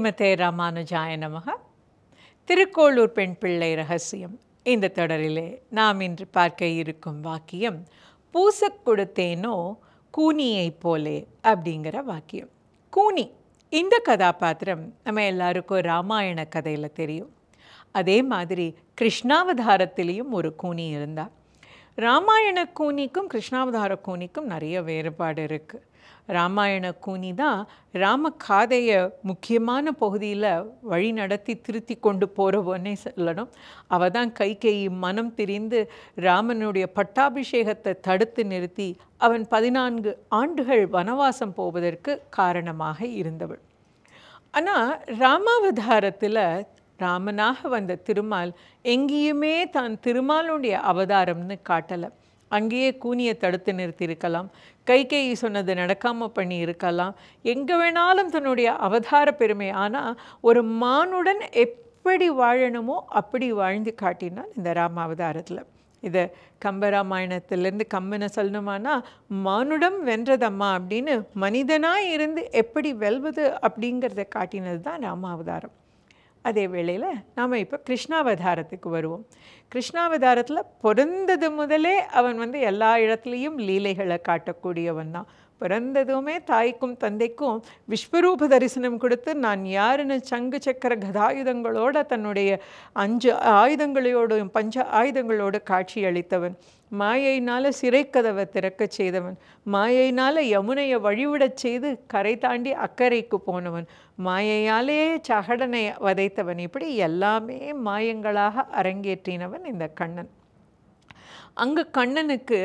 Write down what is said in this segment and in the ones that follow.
ஸ்ரீமதே ராமானுஜாய நமக. திருக்கோளூர் பெண் பிள்ளை ரகசியம் இந்த தொடரிலே நாம் இன்று பார்க்க இருக்கும் வாக்கியம் பூசக் கொடுத்தேனோ கூனியைப் போலே அப்படிங்கிற வாக்கியம். கூனி இந்த கதாபாத்திரம் நம்ம எல்லாருக்கும் ராமாயண கதையில் தெரியும். அதே மாதிரி கிருஷ்ணாவதாரத்திலையும் ஒரு கூனி இருந்தார். ராமாயண கூனிக்கும் கிருஷ்ணாவதார கூனிக்கும் நிறைய வேறுபாடு இருக்குது. ராமாயண கூனி தான் ராமகாதையை முக்கியமான பகுதியில் வழி நடத்தி திருத்தி கொண்டு போகிறவனே சொல்லணும். அவள் தான் கைகேயி மனம் திரிந்து ராமனுடைய பட்டாபிஷேகத்தை தடுத்து நிறுத்தி அவன் 14 ஆண்டுகள் வனவாசம் போவதற்கு காரணமாக இருந்தவள். ஆனால் ராமாவதாரத்தில் ராமனாக வந்த திருமால் எங்கேயுமே தான் திருமாலுடைய அவதாரம்னு காட்டலை. அங்கேயே கூனியை தடுத்து நிறுத்தியிருக்கலாம், கைகேயி சொன்னது நடக்காமல் பண்ணி இருக்கலாம், எங்கே வேணாலும் தன்னுடைய அவதார பெருமை. ஆனால் ஒரு மானுடன் எப்படி வாழணுமோ அப்படி வாழ்ந்து காட்டினான் இந்த ராமாவதாரத்தில். இதை கம்பராமாயணத்திலேருந்து கம்பனை சொல்லணுமானா, மானுடம் வென்றதம்மா அப்படின்னு மனிதனாக இருந்து எப்படி வெல்வது அப்படிங்கிறத காட்டினது தான் ராமாவதாரம். அதே வேளையில் நாம் இப்போ கிருஷ்ணாவதாரத்துக்கு வருவோம். கிருஷ்ணாவதாரத்தில் பிறந்தது முதலே அவன் எல்லா இடத்துலையும் லீலைகளை காட்டக்கூடியவன் தான். பிறந்ததுமே தாய்க்கும் தந்தைக்கும் விஸ்வரூப தரிசனம் கொடுத்து நான் யாருன்னு சங்கு சக்கர கதாயுதங்களோட தன்னுடைய 5 ஆயுதங்களோடும் பஞ்ச ஆயுதங்களோடு காட்சி அளித்தவன். மாயையினால் சிறைக்கதவை திறக்க செய்தவன். மாயையினால் யமுனையை வழிவிடச் செய்து கரை தாண்டி அக்கறைக்கு போனவன். மாயையாலே சகடனை வதைத்தவன். இப்படி எல்லாமே மாயங்களாக அரங்கேற்றினவன் இந்த கண்ணன். அங்கு கண்ணனுக்கு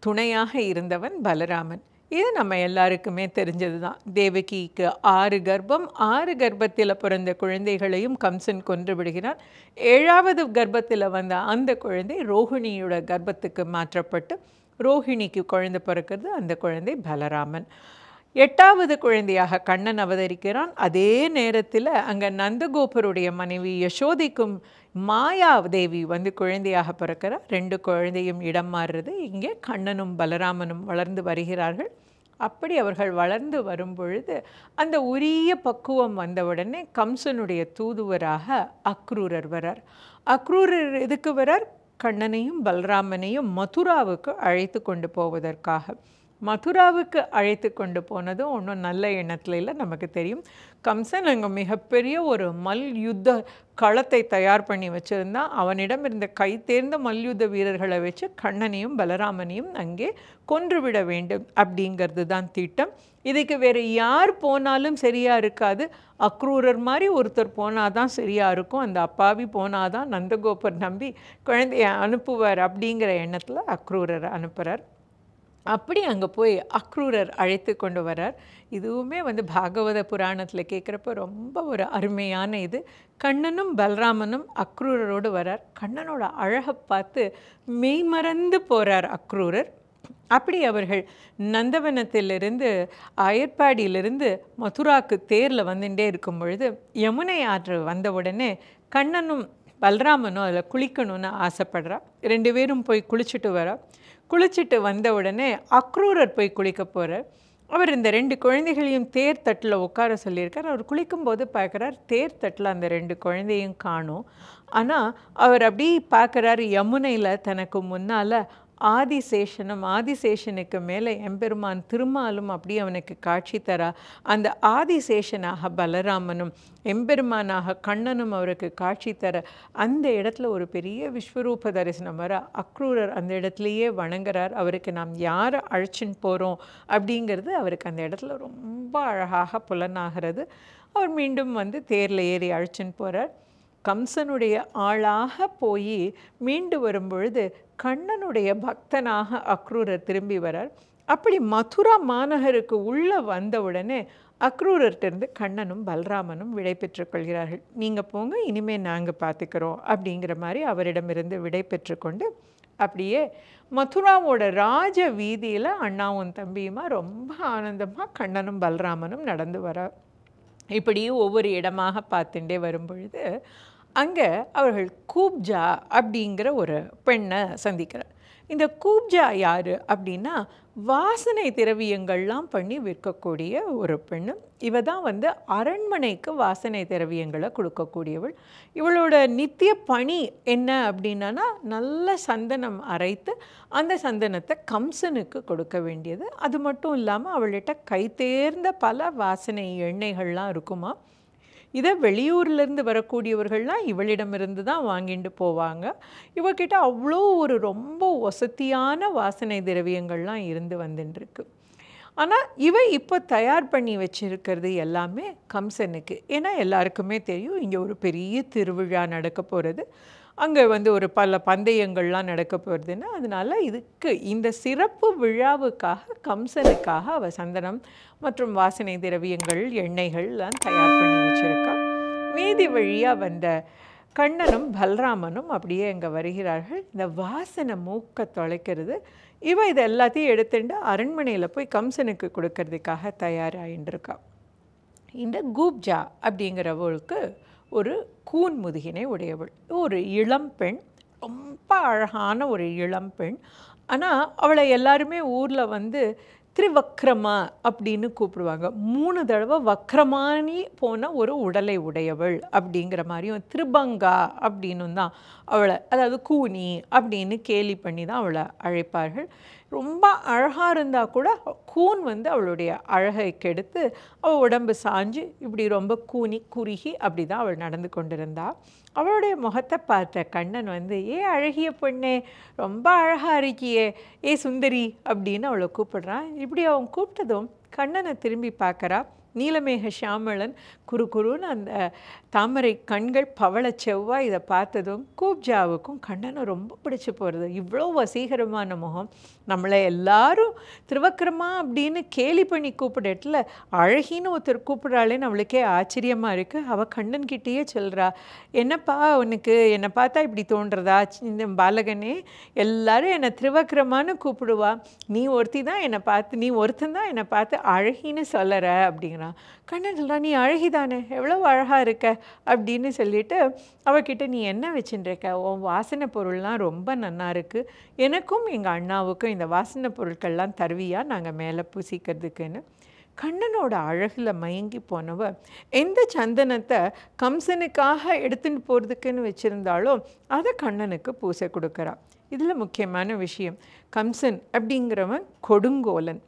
துணையாக இருந்தவன் பலராமன். இது நம்ம எல்லாருக்குமே தெரிஞ்சது தான். தேவகிக்கு 6 கர்ப்பம், 6 கர்ப்பத்தில் பிறந்த குழந்தைகளையும் கம்சன் கொன்று விடுகிறான். 7வது கர்ப்பத்தில் வந்த அந்த குழந்தை ரோஹிணியோட கர்ப்பத்துக்கு மாற்றப்பட்டு ரோஹிணிக்கு குழந்தை பிறக்கிறது. அந்த குழந்தை பலராமன். 8வது குழந்தையாக கண்ணன் அவதரிக்கிறான். அதே நேரத்தில் அங்கே நந்தகோபருடைய மனைவி யசோதைக்கும் மாயாதேவி குழந்தையாக பிறக்கிறார். 2 குழந்தையும் இடம் மாறுறது. இங்கே கண்ணனும் பலராமனும் வளர்ந்து வருகிறார்கள். அப்படி அவர்கள் வளர்ந்து வரும் பொழுது அந்த உரிய பக்குவம் வந்தவுடனே கம்சனுடைய தூதுவராக அக்ரூரர் வரார். அக்ரூரர் எதுக்கு வரார்? கண்ணனையும் பலராமனையும் மதுராவுக்கு அழைத்து கொண்டு போவதற்காக. மதுராவுக்கு அழைத்து கொண்டு போனதும் ஒன்றும் நல்ல எண்ணத்தில் இல்லை. நமக்கு தெரியும், கம்சன் அங்கே மிகப்பெரிய ஒரு மல்யுத்த களத்தை தயார் பண்ணி வச்சுருந்தான். அவனிடம் இருந்த கை தேர்ந்த மல்யுத்த வீரர்களை வச்சு கண்ணனையும் பலராமனையும் அங்கே கொன்றுவிட வேண்டும் அப்படிங்கிறது தான் திட்டம். இதுக்கு வேறு யார் போனாலும் சரியாக இருக்காது. அக்ரூரர் மாதிரி ஒருத்தர் போனாதான் சரியாக இருக்கும். அந்த அப்பாவி போனாதான் நந்தகோபர் நம்பி குழந்தைய அனுப்புவார் அப்படிங்கிற எண்ணத்தில் அக்ரூரரை அனுப்புகிறார். அப்படி அங்கே போய் அக்ரூரர் அழைத்து கொண்டு வரார். இதுவுமே பாகவத புராணத்தில் கேட்குறப்ப ரொம்ப ஒரு அருமையான இது. கண்ணனும் பலராமனும் அக்ரூரரோடு வரார். கண்ணனோட அழகை பார்த்து மெய்மறந்து போகிறார் அக்ரூரர். அப்படி அவர்கள் நந்தவனத்திலிருந்து அயற்பாடியிலிருந்து மதுராக்கு தேரில் வந்துட்டே இருக்கும் பொழுது யமுனை ஆற்று வந்தவுடனே கண்ணனும் பலராமனும் அதில் குளிக்கணும்னு ஆசைப்படுறா. 2 பேரும் போய் குளிச்சுட்டு வரா. குளிச்சுட்டு வந்த உடனே அக்ரூரர் போய் குளிக்க போகிறார். அவர் இந்த 2 குழந்தைகளையும் தேர் தட்டில் உட்கார சொல்லியிருக்கார். அவர் குளிக்கும்போது பார்க்குறார், தேர் தட்டில் அந்த 2 குழந்தையும் காணும். ஆனால் அவர் அப்படி பார்க்குறாரு, யமுனையில் தனக்கு முன்னால் ஆதிசேஷனுக்கு மேலே எம்பெருமான் திருமாலும் அப்படி அவனுக்கு காட்சி தரா. அந்த ஆதிசேஷனாக பலராமனும் எம்பெருமானாக கண்ணனும் அவருக்கு காட்சி தர அந்த இடத்துல ஒரு பெரிய விஸ்வரூப தரிசனம் வர அக்ரூரர் அந்த இடத்துலையே வணங்குறார். அவருக்கு நாம் யாரை அழைச்சின்னு போகிறோம் அப்படிங்கிறது அவருக்கு அந்த இடத்துல ரொம்ப அழகாக புலனாகிறது. அவர் மீண்டும் தேரில் ஏறி அழைச்சின்னு போகிறார். கம்சனுடைய ஆளாக போய் மீண்டு வரும்பொழுது கண்ணனுடைய பக்தனாக அக்ரூரர் திரும்பி வரார். அப்படி மதுரா மாநகருக்கு உள்ளே வந்தவுடனே அக்ரூரர்கிட்டருந்து கண்ணனும் பலராமனும் விடை பெற்றுக்கொள்கிறார்கள். நீங்கள் போங்க, இனிமேல் நாங்கள் பார்த்துக்கிறோம் அப்படிங்கிற மாதிரி அவரிடமிருந்து விடை பெற்றுக்கொண்டு அப்படியே மதுராவோட ராஜ வீதியில் அண்ணாவும் தம்பியுமா ரொம்ப ஆனந்தமாக கண்ணனும் பலராமனும் நடந்து வரார். இப்படி ஒவ்வொரு இடமாக பார்த்துட்டே வரும்பொழுது அங்கே அவர்கள் கூப்ஜா அப்படிங்கிற ஒரு பெண்ணை சந்திக்கிறார். இந்த கூப்ஜா யார் அப்படின்னா வாசனை திரவியங்கள்லாம் பண்ணி விற்கக்கூடிய ஒரு பெண்ணு. இவ தான் வந்து அரண்மனைக்கு வாசனை திரவியங்களை கொடுக்கக்கூடியவள். இவளோட நித்திய பணி என்ன அப்படின்னா நல்ல சந்தனம் அரைத்து அந்த சந்தனத்தை கம்சனுக்கு கொடுக்க வேண்டியது. அது மட்டும் இல்லாமல் அவள்கிட்ட கை தேர்ந்த பல வாசனை எண்ணெய்கள்லாம் இருக்குமா. இதை வெளியூர்லேருந்து வரக்கூடியவர்கள்லாம் இவளிடமிருந்து தான் வாங்கிட்டு போவாங்க. இவகிட்ட அவ்வளோ ஒரு ரொம்ப வசதியான வாசனை திரவியங்கள்லாம் இருந்து வந்துட்டுருக்கு. ஆனால் இவ இப்போ தயார் பண்ணி வச்சுருக்கிறது எல்லாமே கம்சனுக்கு. ஏன்னா எல்லாருக்குமே தெரியும் இங்கே ஒரு பெரிய திருவிழா நடக்க போகிறது, அங்கே வந்து ஒரு பல பந்தயங்கள்லாம் நடக்க போகிறதுன்னு. அதனால் இதுக்கு இந்த சிறப்பு விழாவுக்காக கம்சனுக்காக அவள் சந்தனம் மற்றும் வாசனை திரவியங்கள் எண்ணெய்கள்லாம் தயார் பண்ணி வச்சுருக்கா. வீதி வழியாக வந்த கண்ணனும் பலராமனும் அப்படியே அங்கே வருகிறார்கள். இந்த வாசனை மூக்க தொலைக்கிறது. இவ இது எல்லாத்தையும் எடுத்துட்டு அரண்மனையில் போய் கம்சனுக்கு கொடுக்கறதுக்காக தயாராகின்றிருக்கா. இந்த கூப்ஜா அப்படிங்கிறவளுக்கு ஒரு கூன் முதுகினை உடையவள், ஒரு இளம்பெண், ரொம்ப அழகான ஒரு இளம்பெண். ஆனால் அவளை எல்லாருமே ஊரில் வந்து திரிவக்ரமா அப்படின்னு கூப்பிடுவாங்க. 3 தடவை வக்ரமானி போன ஒரு உடலை உடையவள் அப்படிங்கிற மாதிரியும் திரிபங்கா அப்படின்னு தான் அவளை, அதாவது கூனி அப்படின்னு கேலி பண்ணி தான் அவளை அழைப்பார்கள். ரொம்ப அழகாக இருந்தால் கூட கூன் வந்து அவளுடைய அழகை கெடுத்து அவள் உடம்பு சாஞ்சு இப்படி ரொம்ப கூனி குறுகி அப்படி தான் அவள் நடந்து கொண்டிருந்தாள். அவளுடைய முகத்தை பார்த்த கண்ணன் வந்து, ஏ அழகிய பொண்ணே, ரொம்ப அழகாக இருக்கியே, ஏ சுந்தரி அப்படின்னு அவளை கூப்பிடுறான். இப்படி அவன் கூப்பிட்டதும் கண்ணனை திரும்பி பார்க்குறா. நீலமேக ஷியாமளன் குறுன்னு அந்த தாமரை கண்கள் பவள செவ்வாய் இதை பார்த்ததும் கூப்ஜாவுக்கும் கண்ணனை ரொம்ப பிடிச்சி போகிறது. இவ்வளோ வசீகரமான முகம், நம்மளை எல்லாரும் திருவக்கிரமா அப்படின்னு கேலி பண்ணி கூப்பிடட்டில் அழகின்னு ஒருத்தர் கூப்பிட்றாளேன்னு அவளுக்கே ஆச்சரியமாக இருக்குது. அவள் கண்ணன்கிட்டேயே சொல்கிறா, என்னப்பா உனக்கு என்னை பார்த்தா இப்படி தோன்றதா? இந்த பாலகனே, எல்லாரும் என்னை திருவக்கிரமானு கூப்பிடுவா, நீ ஒருத்தி தான் என்னை பார்த்து, நீ ஒருத்தன் தான் என்னை பார்த்து அழகின்னு சொல்லற அப்படிங்கிறான். கண்ணன் சொல்கிறான், நீ அழகிதானே, எவ்வளோ அழகாக இருக்க அப்படின்னு சொல்லிட்டு அவகிட்ட, நீ என்ன வச்சுட்டுருக்க, உன் வாசனை பொருள்லாம் ரொம்ப நன்னா இருக்குது, எனக்கும் எங்கள் அண்ணாவுக்கும் இந்த வாசனை பொருட்கள்லாம் தருவியா நாங்கள் மேலே பூசிக்கிறதுக்குன்னு. கண்ணனோட அழகில் மயங்கி போனவ எந்த சந்தனத்தை கம்சனுக்காக எடுத்துட்டு போகிறதுக்குன்னு வச்சுருந்தாலும் அதை கண்ணனுக்கு பூசை கொடுக்குறா. இதில் முக்கியமான விஷயம், கம்சன் அப்படிங்கிறவன் கொடுங்கோலன்.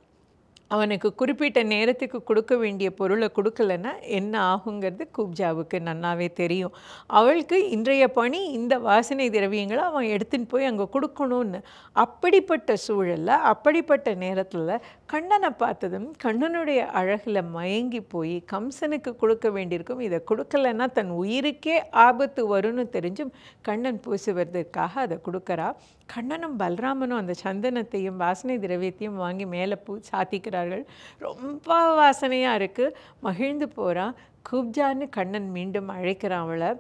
அவனுக்கு குறிப்பிட்ட நேரத்துக்கு கொடுக்க வேண்டிய பொருளை கொடுக்கலன்னா என்ன ஆகுங்கிறது கூப்ஜாவுக்கு நன்னாவே தெரியும். அவளுக்கு இன்றைய பணி இந்த வாசனை திரவியங்களை அவன் எடுத்துன்னு போய் அங்கே கொடுக்கணும்னு. அப்படிப்பட்ட சூழலில், அப்படிப்பட்ட நேரத்தில் கண்ணனை பார்த்ததும் கண்ணனுடைய அழகில் மயங்கி போய் கம்சனுக்கு கொடுக்க வேண்டியிருக்கும், இதை கொடுக்கலன்னா தன் உயிருக்கே ஆபத்து வரும்னு தெரிஞ்சும் கண்ணன் பூசுவதற்காக அதை கொடுக்குறா. கண்ணனும் பலராமனும் அந்த சந்தனத்தையும் வாசனை திரவியத்தையும் வாங்கி மேலே சாத்திக்கிறார்கள். ரொம்ப வாசனையாக இருக்குது, மகிழ்ந்து போகிறான். கூப்ஜான்னு கண்ணன் மீண்டும் அழைக்கிறான் அவளை.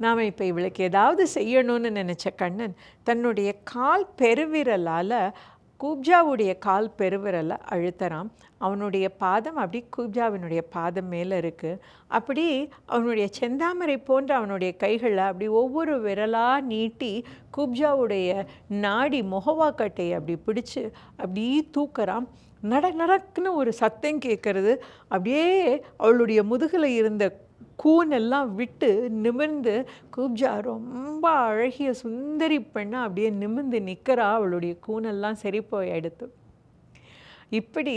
நாம் இப்போ இவளுக்கு ஏதாவது செய்யணும்னு நினச்ச கண்ணன் தன்னுடைய கால் பெருவிரலால் கூப்ஜாவுடைய கால் பெருவிரலை அழுத்துறான். அவனுடைய பாதம் அப்படி கூப்ஜாவினுடைய பாதம் மேலே இருக்குது. அப்படி அவனுடைய செந்தாமரை போன்ற அவனுடைய கைகளை அப்படி ஒவ்வொரு விரலாக நீட்டி கூப்ஜாவுடைய நாடி முகவாக்கட்டையை அப்படி பிடிச்சி அப்படியே தூக்குறான். நடக்குன்னு ஒரு சத்தம் கேட்கறது. அப்படியே அவளுடைய முதுகில் இருந்த கூனெல்லாம் விட்டு நிமிர்ந்து கூப்ஜா ரொம்ப அழகிய சுந்தரி பெண்ணா அப்படியே நிமிர்ந்து நிற்கிறா. அவளுடைய கூனெல்லாம் சரி போய் எடுத்து இப்படி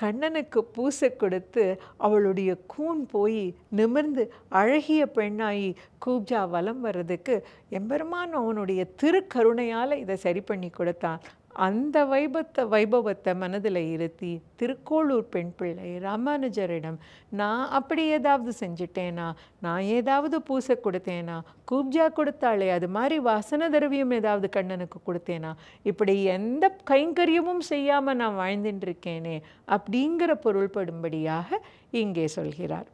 கண்ணனுக்கு பூசை கொடுத்து அவளுடைய கூன் போய் நிமிர்ந்து அழகிய பெண்ணாகி கூப்ஜா வலம் வர்றதுக்கு எம்பெருமான் அவனுடைய திருக்கருணையால் இதை சரி பண்ணி கொடுத்தான். அந்த வைபவத்தை மனதில் இருத்தி திருக்கோளூர் பெண் பிள்ளை ராமானுஜரிடம், நான் அப்படி ஏதாவது செஞ்சிட்டேனா, நான் ஏதாவது பூசை கொடுத்தேனா, கூப்ஜா கொடுத்தாளே அது மாதிரி வாசன திரவியம் ஏதாவது கண்ணனுக்கு கொடுத்தேனா, இப்படி எந்த கைங்கரியமும் செய்யாமல் நான் வாழ்ந்துட்டு இருக்கேனே அப்படிங்கிற பொருள்படும்படியாக இங்கே சொல்கிறார்.